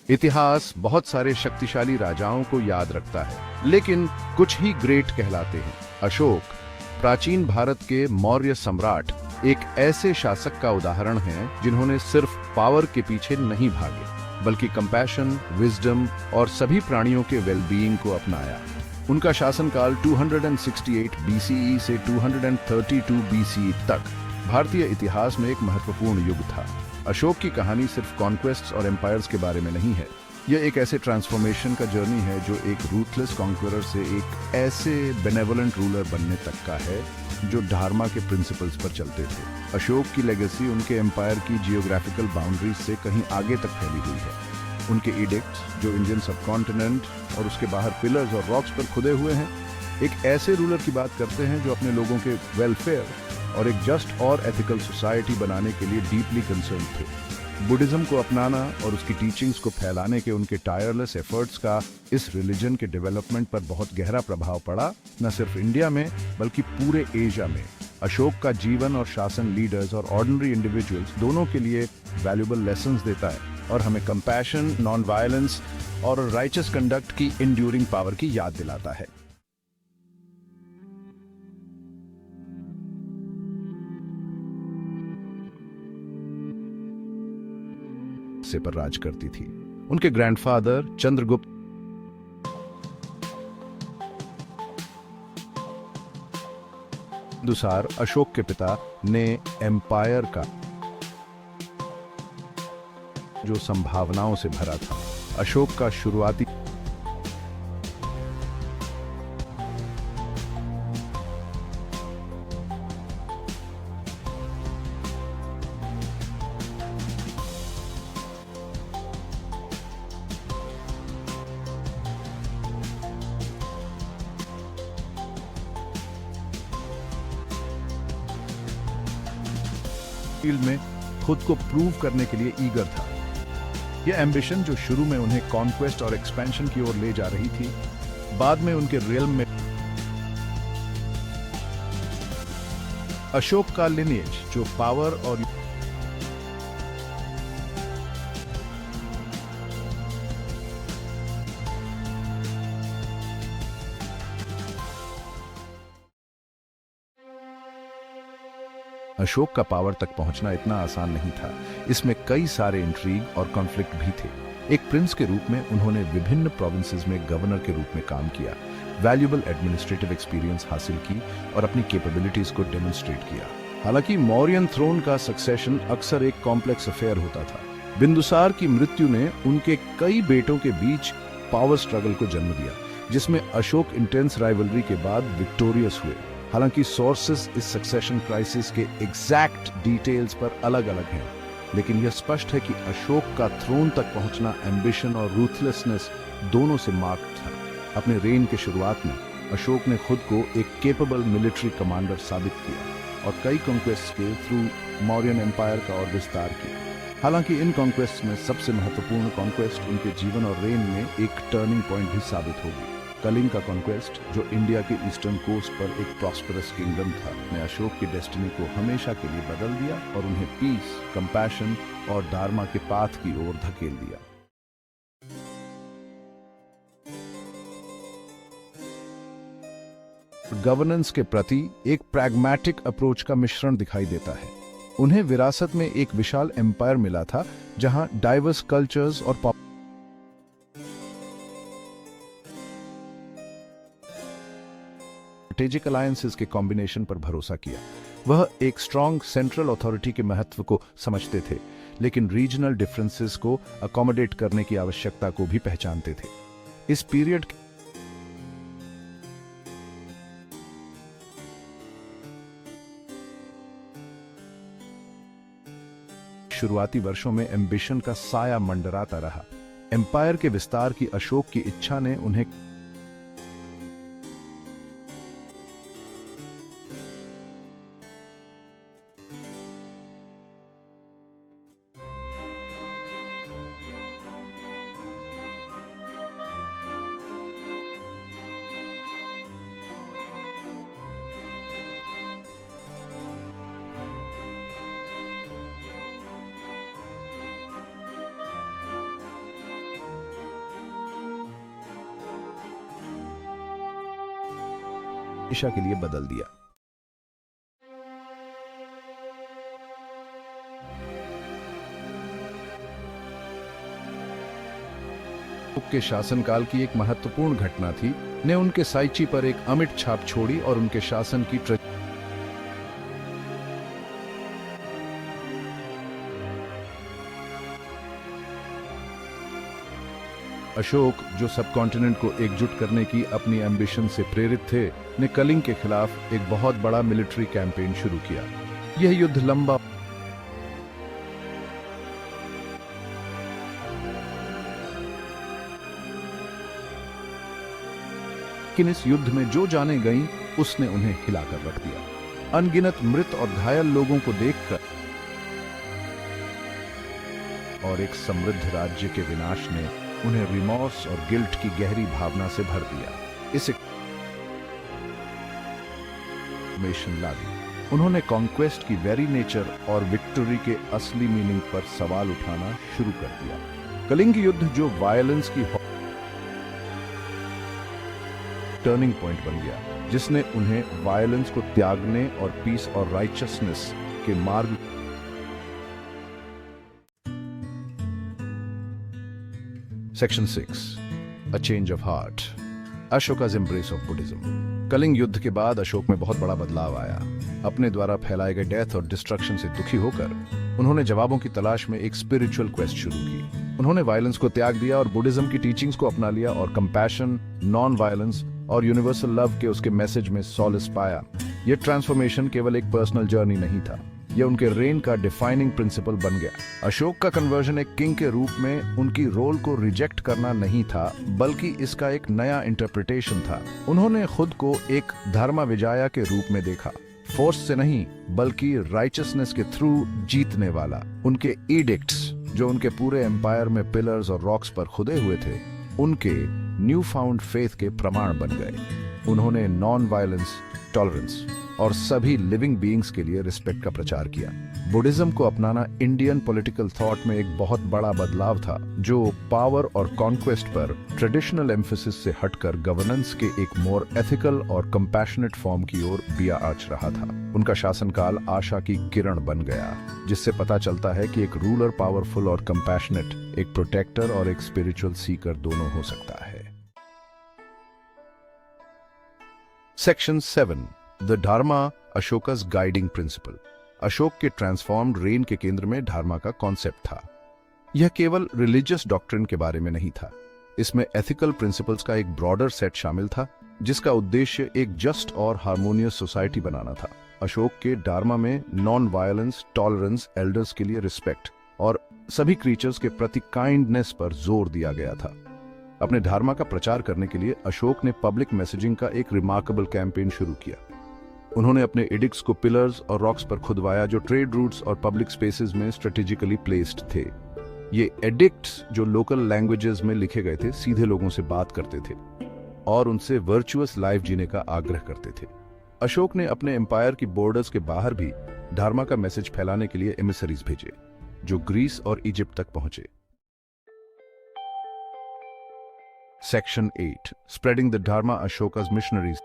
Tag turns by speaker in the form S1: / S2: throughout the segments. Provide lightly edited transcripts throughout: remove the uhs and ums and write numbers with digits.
S1: इतिहास बहुत सारे शक्तिशाली राजाओं को याद रखता है, लेकिन कुछ ही ग्रेट कहलाते हैं। अशोक, प्राचीन भारत के मौर्य सम्राट, एक ऐसे शासक का उदाहरण है जिन्होंने सिर्फ पावर के पीछे नहीं भागे, बल्कि कंपैशन, विजडम और सभी प्राणियों के वेलबीइंग को अपनाया। उनका शासनकाल 268 बीसीई से 232 बीसीई तक भारतीय इतिहास में एक महत्वपूर्ण युग था। अशोक की कहानी सिर्फ कॉन्क्वेस्ट्स और एम्पायर्स के बारे में नहीं है। यह एक ऐसे ट्रांसफॉर्मेशन का जर्नी है जो एक रूथलेस कॉन्क्वरर से एक ऐसे बेनेवोलेंट रूलर बनने तक का है जो धार्मा के प्रिंसिपल्स पर चलते थे। अशोक की लेगेसी उनके एम्पायर की जियोग्राफिकल बाउंड्रीज से कहीं आगे तक फैली हुई है। उनके एडिक्ट्स जो इंडियन सबकॉन्टिनेंट और उसके बाहर पिलर्स और रॉक्स पर खुदे हुए हैं, एक ऐसे रूलर की बात करते हैं जो अपने लोगों के वेलफेयर और एक जस्ट और एथिकल सोसाइटी बनाने के लिए डीपली कंसर्न थे। बुद्धिज्म को अपनाना और उसकी टीचिंग्स को फैलाने के उनके टायरलेस एफर्ट्स का इस रिलीजन के डेवलपमेंट पर बहुत गहरा प्रभाव पड़ा, न सिर्फ इंडिया में बल्कि पूरे एशिया में। अशोक का जीवन और शासन लीडर्स और ऑर्डिनरी इंडिविजुअल्स दोनों के लिए वैल्यूएबल लेसन्स देता है और हमें कंपैशन, नॉन वायलेंस और राइचस कंडक्ट की इंड्यूरिंग पावर की याद दिलाता है। से पर राज करती थी। उनके ग्रैंडफादर चंद्रगुप्त बिंदुसार, अशोक के पिता, ने एम्पायर का जो संभावनाओं से भरा था। अशोक का शुरुआती फील्ड में खुद को प्रूव करने के लिए ईगर था। यह एम्बिशन जो शुरू में उन्हें कॉन्क्वेस्ट और एक्सपेंशन की ओर ले जा रही थी, बाद में उनके रियल्म में अशोक का लिनिएज जो पावर और अशोक का पावर तक पहुंचना इतना आसान नहीं था। इसमें कई सारे इंट्रीग और कॉन्फ्लिक्ट भी थे। एक प्रिंस के रूप में उन्होंने विभिन्न प्रोविंसेस में गवर्नर के रूप में काम किया, वैल्यूएबल एडमिनिस्ट्रेटिव एक्सपीरियंस हासिल की और अपनी कैपेबिलिटीज को डेमोन्स्ट्रेट किया। हालांकि मौर्यन थ्रोन का सक्सेशन अक्सर एक कॉम्प्लेक्स अफेयर होता था। बिंदुसार की मृत्यु ने उनके कई बेटों के बीच पावर स्ट्रगल को जन्म दिया, जिसमें अशोक इंटेंस राइवलरी के बाद विक्टोरियस हुए। हालांकि सोर्सेस इस सक्सेशन क्राइसिस के एग्जैक्ट डिटेल्स पर अलग अलग हैं, लेकिन यह स्पष्ट है कि अशोक का थ्रोन तक पहुंचना एम्बिशन और रूथलेसनेस दोनों से मार्क्ड था। अपने रेन के शुरुआत में अशोक ने खुद को एक केपेबल मिलिट्री कमांडर साबित किया और कई कॉन्क्वेस्ट के थ्रू मौर्यन एम्पायर का और विस्तार किया। हालांकि इन कॉन्क्वेस्ट में सबसे महत्वपूर्ण कॉन्क्वेस्ट उनके जीवन और रेन में एक टर्निंग पॉइंट भी साबित होगी। कलिंग का कॉन्क्वेस्ट, जो इंडिया के ईस्टर्न कोस्ट पर एक प्रॉस्परस किंगडम था, ने अशोक की डेस्टिनी को हमेशा के लिए बदल दिया और उन्हें पीस, कंपैशन और धार्मा के पाथ की ओर धकेल दिया। गवर्नेंस के प्रति एक प्रैग्मैटिक अप्रोच का मिश्रण दिखाई देता है। उन्हें विरासत में एक विशाल एम्पायर मिला था जहां डाइवर्स कल्चर्स और स्ट्रेटेजिक अलायंसेस के कॉम्बिनेशन पर भरोसा किया। वह एक स्ट्रॉन्ग सेंट्रल अथॉरिटी के महत्व को समझते थे, लेकिन रीजनल डिफरेंसेस को अकोमोडेट करने की आवश्यकता को भी पहचानते थे। इस पीरियड शुरुआती वर्षों में एम्बिशन का साया मंडराता रहा। एम्पायर के विस्तार की अशोक की इच्छा ने उन्हें हमेशा के लिए बदल दिया। अशोक के शासनकाल की एक महत्वपूर्ण घटना थी ने उनके साइची पर एक अमिट छाप छोड़ी और उनके शासन की अशोक, जो सबकॉन्टिनेंट को एकजुट करने की अपनी एम्बिशन से प्रेरित थे, ने कलिंग के खिलाफ एक बहुत बड़ा मिलिट्री कैंपेन शुरू किया। यह युद्ध लंबा लेकिन इस युद्ध में जो जानें गईं, उसने उन्हें हिलाकर रख दिया। अनगिनत मृत और घायल लोगों को देखकर और एक समृद्ध राज्य के विनाश ने उन्हें रिमॉर्स और गिल्ट की गहरी भावना से भर दिया। इसे ला दी। उन्होंने कॉन्क्वेस्ट की वेरी नेचर और विक्ट्री के असली मीनिंग पर सवाल उठाना शुरू कर दिया। कलिंग युद्ध, जो वायलेंस की टर्निंग पॉइंट बन गया, जिसने उन्हें वायलेंस को त्यागने और पीस और राइचसनेस के मार्ग section 6 a change of heart, Ashoka's embrace of Buddhism. Kalinga युद्ध के बाद अशोक में बहुत बड़ा बदलाव आया। अपने द्वारा फैलाए गए डेथ और डिस्ट्रक्शन से दुखी होकर उन्होंने जवाबों की तलाश में एक स्पिरिचुअल क्वेस्ट शुरू की। उन्होंने वायलेंस को त्याग दिया और बुद्धिज्म की टीचिंग्स को अपना लिया और कंपैशन, नॉन वायलेंस और यूनिवर्सल लव के उसके मैसेज में सॉलिस पाया। यह ट्रांसफॉर्मेशन केवल एक पर्सनल जर्नी नहीं था, यह उनके रेन का डिफाइनिंग प्रिंसिपल बन गया। अशोक का कन्वर्जन एक किंग के रूप में उनकी रोल को रिजेक्ट करना नहीं था, बल्कि इसका एक नया इंटरप्रिटेशन था। उन्होंने खुद को एक धर्म विजया के रूप में देखा, फोर्स से नहीं बल्कि राइचसनेस के थ्रू जीतने वाला। उनके एडिक्ट्स, जो उनके पूरे एम्पायर में पिलर्स और रॉक्स पर खुदे हुए थे, उनके न्यू फाउंड फेथ के प्रमाण बन गए। उन्होंने नॉन वायलेंस, टॉलरेंस और सभी लिविंग बीइंग्स के लिए रिस्पेक्ट का प्रचार किया। बुद्धिज्म को अपनाना इंडियन पॉलिटिकल थॉट में एक बहुत बड़ा बदलाव था, जो पावर और कॉन्क्वेस्ट पर ट्रेडिशनल एम्फेसिस से हटकर गवर्नेंस के एक मोर एथिकल और कंपैशनेट फॉर्म की ओर बिया आच रहा था। उनका शासनकाल आशा की किरण बन गया, जिससे पता चलता है कि एक रूलर पावरफुल और कंपैशनेट, एक प्रोटेक्टर और एक स्पिरिचुअल सीकर दोनों हो सकता है। Section 7 the Dharma, Ashoka's guiding principle. Ashok के ट्रांसफॉर्म्ड रेन के केंद्र में धार्मा का कॉन्सेप्ट था। यह केवल रिलीजियस डॉक्ट्रिन के बारे में नहीं था, इसमें एथिकल प्रिंसिपल्स का एक ब्रॉडर सेट शामिल था, जिसका उद्देश्य एक जस्ट और हार्मोनियस सोसाइटी बनाना था। अशोक के धार्मा में नॉन वायलेंस, टॉलरेंस, एल्डर्स के लिए रिस्पेक्ट और सभी क्रीचर्स के प्रति काइंडनेस पर जोर दिया गया था। अपने धार्मा का प्रचार करने के लिए अशोक ने पब्लिक मैसेजिंग का एक रिमार्केबल कैंपेन शुरू किया। उन्होंने अपने एडिक्ट्स को पिलर्स और रॉक्स पर खुदवाया, जो ट्रेड रूट्स और पब्लिक स्पेसेस में स्ट्रेटेजिकली प्लेस्ड थे। ये एडिक्ट्स, जो लोकल लैंग्वेजेस में लिखे गए थे, सीधे लोगों से बात करते थे और उनसे वर्चुअस लाइफ जीने का आग्रह करते थे। अशोक ने अपने एम्पायर की बॉर्डर्स के बाहर भी धार्मा का मैसेज फैलाने के लिए एमिसरीज भेजे, जो ग्रीस और इजिप्ट तक पहुंचे। Section 8 spreading the Dharma, Ashoka's missionaries.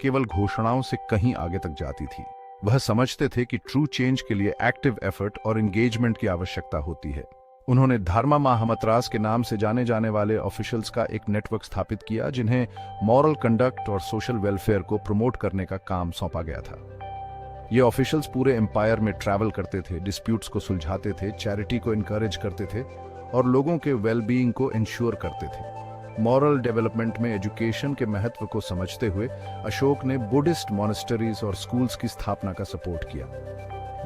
S1: केवल घोषणाओं से कहीं आगे तक जाती थी। वह समझते थे कि ट्रू चेंज के लिए एक्टिव एफर्ट और एंगेजमेंट की आवश्यकता होती है। उन्होंने धर्मा महामतरास के नाम से जाने जाने वाले ऑफिशियल्स का एक नेटवर्क स्थापित किया, जिन्हें मॉरल कंडक्ट और सोशल वेलफेयर को प्रमोट करने का काम सौंपा गया था। ये ऑफिशियल्स पूरे एम्पायर में ट्रैवल करते थे, डिस्प्यूट्स को सुलझाते थे, चैरिटी को इनकरेज करते थे और लोगों के वेलबीइंग को इंश्योर करते थे। मॉरल डेवलपमेंट में एजुकेशन के महत्व को समझते हुए अशोक ने बुद्धिस्ट मॉनेस्टरीज और स्कूल्स की स्थापना का सपोर्ट किया।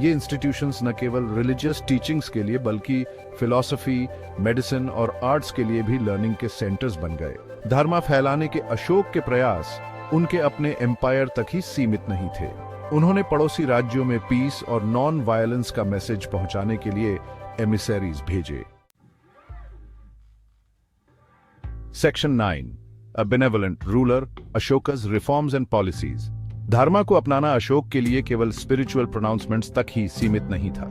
S1: ये इंस्टीट्यूशंस न केवल रिलीजियस टीचिंग्स के लिए बल्कि फिलॉसफी, मेडिसिन और आर्ट्स के लिए भी लर्निंग के सेंटर्स बन गए। धर्म फैलाने के अशोक के प्रयास उनके अपने एम्पायर तक ही सीमित नहीं थे। उन्होंने पड़ोसी राज्यों में पीस और नॉन वायलेंस का मैसेज पहुंचाने के लिए एमिसरीज भेजे। Section 9 a benevolent ruler, Ashoka's reforms and policies. Dharma को अपनाना अशोक के लिए केवल स्पिरिचुअल प्रोनाउंसमेंट्स तक ही सीमित नहीं था।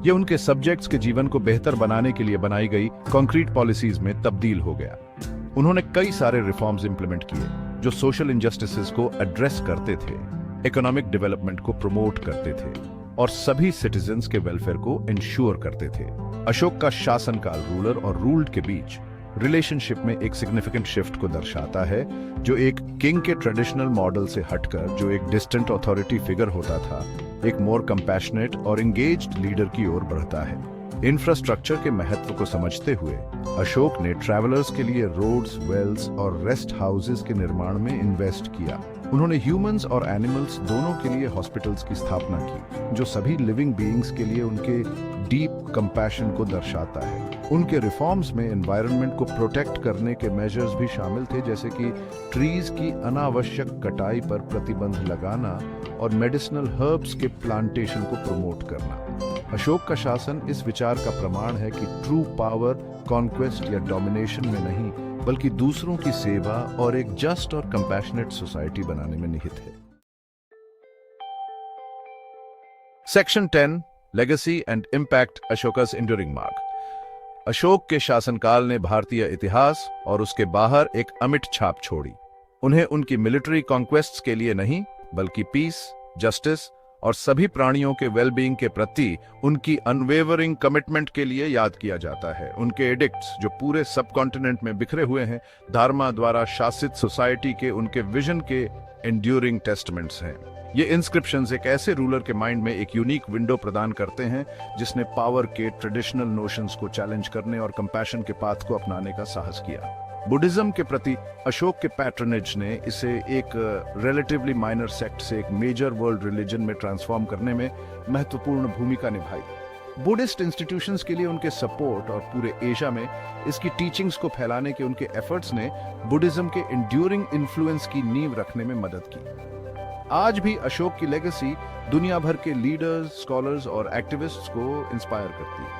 S1: यह उनके सब्जेक्ट्स के जीवन को बेहतर बनाने के लिए बनाई गई कॉन्क्रीट पॉलिसीज में तब्दील हो गया। उन्होंने कई सारे रिफॉर्म्स इंप्लीमेंट किए जो सोशल इनजस्टिसेस को एड्रेस करते थे, इकोनॉमिक डेवलपमेंट को प्रमोट करते थे और सभी सिटीजन्स के वेलफेयर को इंश्योर करते थे। अशोक का शासनकाल रूलर और रूल्ड के बीच रिलेशनशिप में एक सिग्निफिकेंट शिफ्ट को दर्शाता है, जो एक किंग के ट्रेडिशनल मॉडल से हटकर जो एक डिस्टेंट अथॉरिटी फिगर होता था, एक मोर कंपैशनेट और एंगेज्ड लीडर की ओर बढ़ता है। इंफ्रास्ट्रक्चर के महत्व को समझते हुए अशोक ने ट्रैवलर्स के लिए रोड्स, वेल्स और रेस्ट हाउसेस के निर्माण में इन्वेस्ट किया। उन्होंने ह्यूमंस और एनिमल्स दोनों के लिए हॉस्पिटल्स की स्थापना की, जो सभी लिविंग बीइंग्स के लिए उनके डीप कंपैशन को दर्शाता है। उनके रिफॉर्म्स में एनवायरनमेंट को प्रोटेक्ट करने के मेजर्स भी शामिल थे, जैसे कि ट्रीज की अनावश्यक कटाई पर प्रतिबंध लगाना और मेडिसिनल हर्ब्स के प्लांटेशन को प्रमोट करना। अशोक का शासन इस विचार का प्रमाण है कि ट्रू पावर कॉन्क्वेस्ट या डोमिनेशन में नहीं, बल्कि दूसरों की सेवा और एक जस्ट और कंपैशनेट सोसाइटी बनाने में निहित है। Section 10, legacy and impact Ashoka's enduring mark. Ashok के शासनकाल ने भारतीय इतिहास और उसके बाहर एक अमिट छाप छोड़ी। उन्हें उनकी मिलिट्री कॉन्क्वेस्ट्स के लिए नहीं, बल्कि पीस, जस्टिस और सभी प्राणियों के वेलबीइंग के प्रति उनकी अनवेवरिंग कमिटमेंट के लिए याद किया जाता है। उनके एडिक्ट्स, जो पूरे सब कॉन्टिनेंट में बिखरे हुए हैं, धार्मा द्वारा शासित सोसाइटी के उनके विजन के एंड्यूरिंग टेस्टमेंट्स हैं। ये इंस्क्रिप्शंस एक ऐसे रूलर के माइंड में एक यूनिक विंडो प्रदान करते हैं जिसने पावर के ट्रेडिशनल नोशंस को चैलेंज करने और कंपैशन के पाथ को अपनाने का साहस किया। बुद्धिज्म के प्रति अशोक के पैट्रनेज ने इसे एक रिलेटिवली माइनर सेक्ट से एक मेजर वर्ल्ड रिलीजन में ट्रांसफॉर्म करने में महत्वपूर्ण भूमिका निभाई। बुद्धिस्ट इंस्टीट्यूशंस के लिए उनके सपोर्ट और पूरे एशिया में इसकी टीचिंग्स को फैलाने के उनके एफर्ट्स ने बुद्धिज्म के एंड्यूरिंग इन्फ्लुएंस की नींव रखने में मदद की। आज भी अशोक की लेगेसी दुनिया भर के लीडर्स, स्कॉलर्स और एक्टिविस्ट्स को इंस्पायर करती है।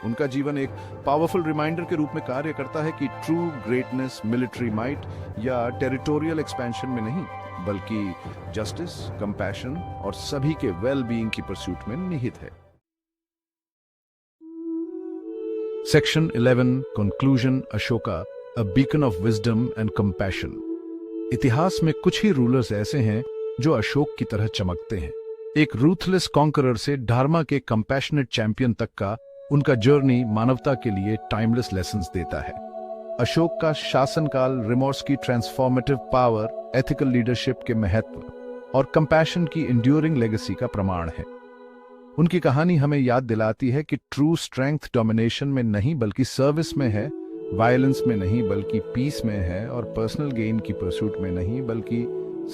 S1: उनका जीवन एक पावरफुल रिमाइंडर के रूप में कार्य करता है कि ट्रू ग्रेटनेस मिलिट्री माइट या टेरिटोरियल एक्सपेंशन में नहीं, बल्कि जस्टिस, कंपैशन और सभी के वेल बीइंग की परस्यूट में निहित है। Section 11, conclusion Ashoka, a beacon of wisdom and compassion. इतिहास में कुछ ही रूलर्स ऐसे हैं जो अशोक की तरह चमकते हैं। एक रूथलेस कॉन्करर से धार्मा के कंपैशनेट चैंपियन तक का उनका जर्नी मानवता के लिए टाइमलेस लेसन्स देता है। अशोक का शासनकाल रिमोर्स की ट्रांसफॉर्मेटिव पावर, एथिकल लीडरशिप के महत्व और कंपैशन की एंड्यूरिंग लेगेसी का प्रमाण है। उनकी कहानी हमें याद दिलाती है कि ट्रू स्ट्रेंथ डोमिनेशन में नहीं, बल्कि सर्विस में है, वायलेंस में नहीं, बल्कि पीस में है, और पर्सनल गेन की परसूट में नहीं, बल्कि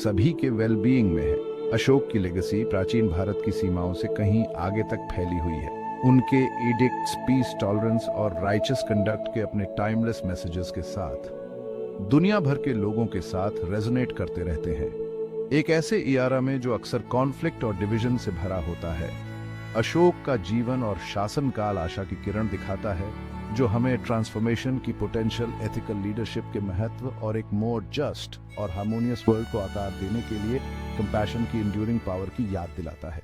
S1: सभी के वेलबीइंग में है। अशोक की लेगेसी प्राचीन भारत की सीमाओं से कहीं आगे तक फैली हुई है। उनके एडिक्ट्स, पीस, टॉलरेंस और राइचस कंडक्ट के अपने टाइमलेस मैसेजेस के साथ दुनिया भर के लोगों के साथ रेजोनेट करते रहते हैं, एक ऐसे इयारा में जो अक्सर कॉन्फ्लिक्ट और डिवीजन से भरा होता है। अशोक का जीवन और शासनकाल आशा की किरण दिखाता है, जो हमें ट्रांसफॉर्मेशन की पोटेंशियल, एथिकल लीडरशिप के महत्व और एक मोर जस्ट और हार्मोनियस वर्ल्ड को आकार देने के लिए कंपैशन की एंड्यूरिंग पावर की याद दिलाता है।